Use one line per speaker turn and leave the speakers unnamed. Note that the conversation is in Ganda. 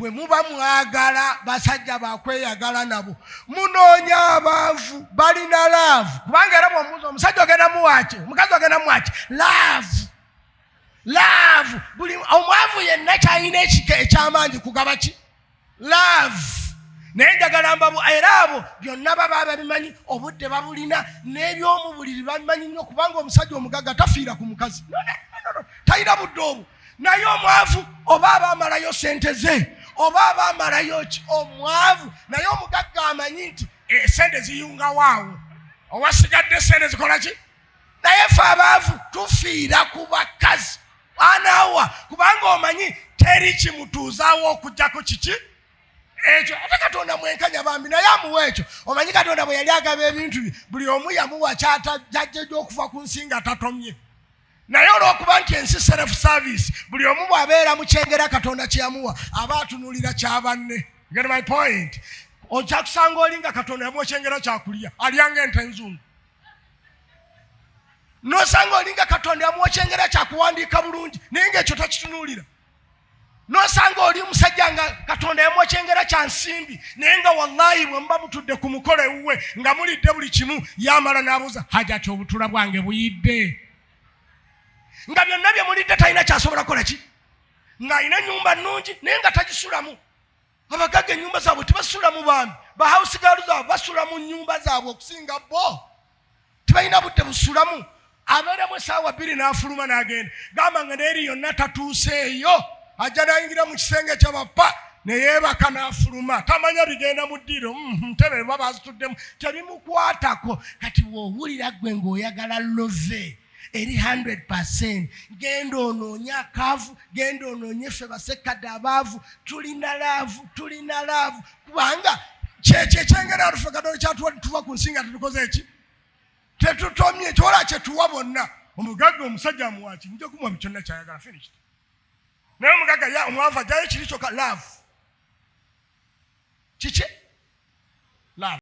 bwe muba mwagala basajja bakweyagala nabo munoonya abaavu balina love kubanga era bw'omubuuza omusajja ogenda muwaaki omukazi ogenda muwaaki love buli omwavu yenna kyalina ekyamaanyi kugaba ki love naye njagala mbabu era abo byonna baba babimanyi obudde babulina n'ebyomubuliri babimanyi nnyo kubanga omusajja omugagga tafiira ku mukazi talina budde obwo naye omwavu oba abaamalayo sente ze oba abaamalayo ki omwavu naye omugagga amanyi nti sente ziyungawaawo owasigadde sente zikola ki naye fe abaavu tufiira ku bakazi anaawa kubanga omanyi teri kimutuuzaawo okujjako kiki ekyo ate Katonda mwenkanya bambi naye amuwa ekyo omanyi Katonda bwe yali agaba ebintu bye buli omu yamuwa ky'atajja okuva ku nsi nga tatomye naye olw'okuba nti ensi self service buli omu bw'abeera mu kyengera Katonda kye yamuwa aba atunuulira kyabanne. Get my point? Ojja kusanga oli nga Katonda yamuwa kyengera kyakulya alyanga ente enzungu n'osanga oli nga Katonda yamuwa kyengera kyakuwandiika bulungi naye ng'ekyo takitunuulira. N'osanga oli musajja nga Katonda yamuwa kyengera kya nsimbi naye nga wallahi bwe muba mutudde ku mukolo ewuwe nga mulidde buli kimu yamala n'abuuza hajati obutula bwange buyidde nga byonna bye mulidde talina kyasobola kukola ki nga alina ennyumba nnungi naye nga tagisulamu. Abagagga ennyumba zaabwe tebasulamu bambi bahawusi gaalu zaabwe basula mu nnyumba zaabwe okusinga bo tebalina budde busulamu. Abeeramu essaawa 2 n'afuluma n'agenda gamba nga neeri yonna tatuuseeyo ajja n'ayingira mu kisenge ky'abappa ne yeebaka n'afuluma tamanya bigenda mu ddiiro ntebe baba bazituddemu tebimukwatako. Kati bw'owulira ggwe ng'oyagala love eri 100% genda onoonye akaavu genda onoonye ffe basekkadde abaavu tulina laavu kubanga kyekyo ekyengera tufe Katonda kyatuwa ku nsi nga tetukoze eki tetutomye kyola kyetuwa bonna. Omugagga omusajja amuwaaki nja kumuwa kyonna kyayagala finished. Naye omugagga omwavu ajjayo kiri kyokka love kiki